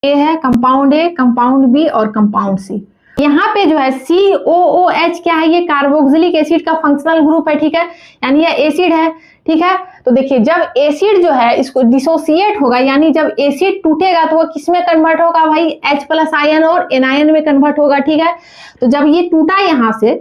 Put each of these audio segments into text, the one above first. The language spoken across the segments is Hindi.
ए है, कंपाउंड ए, कंपाउंड बी और कंपाउंड सी। यहाँ पे जो है COOH क्या है, ये कार्बोक्सिलिक एसिड का फंक्शनल ग्रुप है, ठीक है, यानी ये एसिड है, ठीक है। तो देखिए जब एसिड जो है इसको डिसोसिएट होगा, यानी जब एसिड टूटेगा तो वो किस में कन्वर्ट होगा भाई, H+ आयन और एनायन में कन्वर्ट होगा, ठीक है। तो जब ये टूटा यहाँ से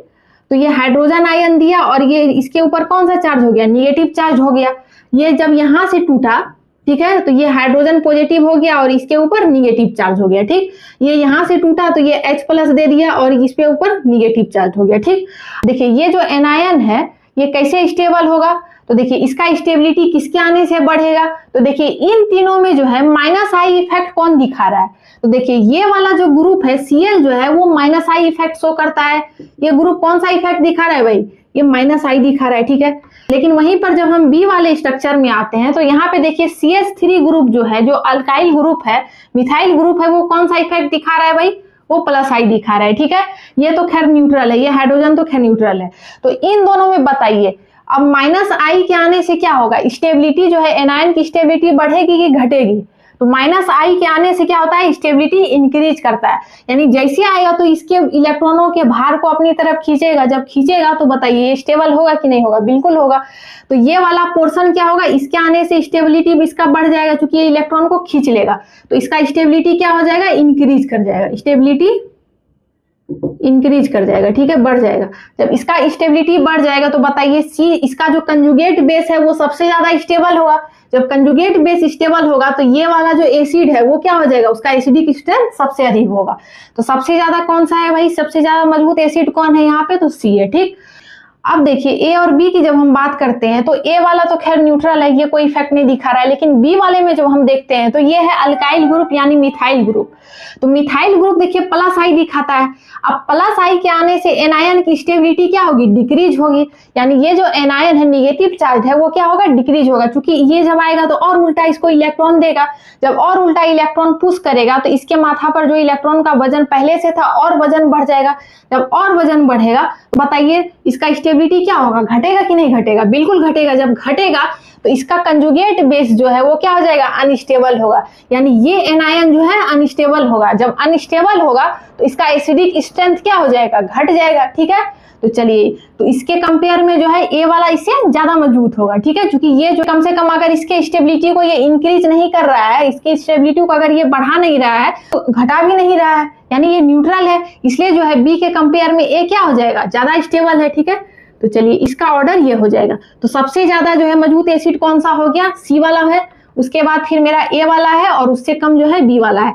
तो ये हाइड्रोजन आयन दिया और ये इसके ऊपर कौन सा चार्ज हो गया, निगेटिव चार्ज हो गया। ये जब यहाँ से टूटा, ठीक है, तो ये हाइड्रोजन पॉजिटिव हो गया और इसके ऊपर निगेटिव चार्ज हो गया, ठीक। ये यहाँ से टूटा तो ये H+ दे दिया और इस पे ऊपर निगेटिव चार्ज हो गया, ठीक। देखिए ये जो एनायन है ये कैसे स्टेबल होगा, तो देखिए इसका स्टेबिलिटी किसके आने से बढ़ेगा, तो देखिए इन तीनों में जो है -I इफेक्ट कौन दिखा रहा है, तो देखिए ये वाला जो ग्रुप है Cl जो है वो -I इफेक्ट शो करता है। ये ग्रुप कौन सा इफेक्ट दिखा रहा है भाई, ये -I दिखा रहा है, ठीक है। लेकिन वहीं पर जब हम बी वाले स्ट्रक्चर में आते हैं तो यहाँ पे देखिए CH3 ग्रुप जो है, जो अल्काइल ग्रुप है, मिथाइल ग्रुप है, वो कौन सा इफेक्ट दिखा रहा है भाई, वो +I दिखा रहा है, ठीक है। ये तो खैर न्यूट्रल है, ये हाइड्रोजन तो खैर न्यूट्रल है। तो इन दोनों में बताइए अब -I के आने से क्या होगा, स्टेबिलिटी जो है एनायन की स्टेबिलिटी बढ़ेगी कि घटेगी, तो -I के आने से क्या होता है, स्टेबिलिटी इंक्रीज करता है, यानी जैसे आएगा तो इसके इलेक्ट्रॉनों के भार को अपनी तरफ खींचेगा, जब खींचेगा तो बताइए ये स्टेबल होगा कि नहीं होगा, बिल्कुल होगा। तो ये वाला पोर्शन क्या होगा, इसके आने से स्टेबिलिटी भी इसका बढ़ जाएगा, क्योंकि ये इलेक्ट्रॉन को खींच लेगा, तो इसका स्टेबिलिटी क्या हो जाएगा, इंक्रीज कर जाएगा, स्टेबिलिटी इंक्रीज कर जाएगा, ठीक है, बढ़ जाएगा। जब इसका स्टेबिलिटी बढ़ जाएगा तो बताइए सी, इसका जो कंजुगेट बेस है वो सबसे ज्यादा स्टेबल होगा। जब कंजुगेट बेस स्टेबल होगा तो ये वाला जो एसिड है वो क्या हो जाएगा, उसका एसिडिक स्ट्रेंथ सबसे अधिक होगा। तो सबसे ज्यादा कौन सा है भाई, सबसे ज्यादा मजबूत एसिड कौन है यहाँ पे, तो सी है, ठीक। अब देखिए ए और बी की जब हम बात करते हैं तो ए वाला तो खैर न्यूट्रल है, ये कोई इफेक्ट नहीं दिखा रहा है, लेकिन बी वाले में जब हम देखते हैं तो ये है अल्काइल ग्रुप यानी मिथाइल ग्रुप। तो मिथाइल ग्रुप देखिए +I दिखाता है। अब +I के आने से एनायन की स्टेबिलिटी क्या होगी, डिक्रीज होगी, यानी ये जो एनायन है निगेटिव चार्ज है वो क्या होगा, डिक्रीज होगा, क्योंकि ये जब आएगा तो और उल्टा इसको इलेक्ट्रॉन देगा। जब और उल्टा इलेक्ट्रॉन पुश करेगा तो इसके माथा पर जो इलेक्ट्रॉन का वजन पहले से था और वजन बढ़ जाएगा। जब और वजन बढ़ेगा तो बताइए इसका स्टेबिलिटी क्या होगा, घटेगा कि नहीं घटेगा, बिल्कुल घटेगा। जब घटेगा तो इसका कंजुगेट बेस जो है वो क्या हो जाएगा, अनस्टेबल होगा, यानी ये एनायन जो है अनस्टेबल होगा। जब अनस्टेबल होगा तो इसका एसिडिक स्ट्रेंथ क्या हो जाएगा, घट जाएगा, ठीक है। तो चलिए, तो इसके कंपेयर में जो है ए वाला इससे ज्यादा मजबूत होगा, ठीक है, क्योंकि ये जो कम से कम अगर इसके स्टेबिलिटी को ये इंक्रीज नहीं कर रहा है, इसके स्टेबिलिटी को अगर ये बढ़ा नहीं रहा है तो घटा भी नहीं रहा है, यानी ये न्यूट्रल है, इसलिए जो है बी के कंपेयर में ए क्या हो जाएगा, ज्यादा स्टेबल है, ठीक है। तो चलिए इसका ऑर्डर ये हो जाएगा। तो सबसे ज्यादा जो है मजबूत एसिड कौन सा हो गया, सी वाला है, उसके बाद फिर मेरा ए वाला है और उससे कम जो है बी वाला है।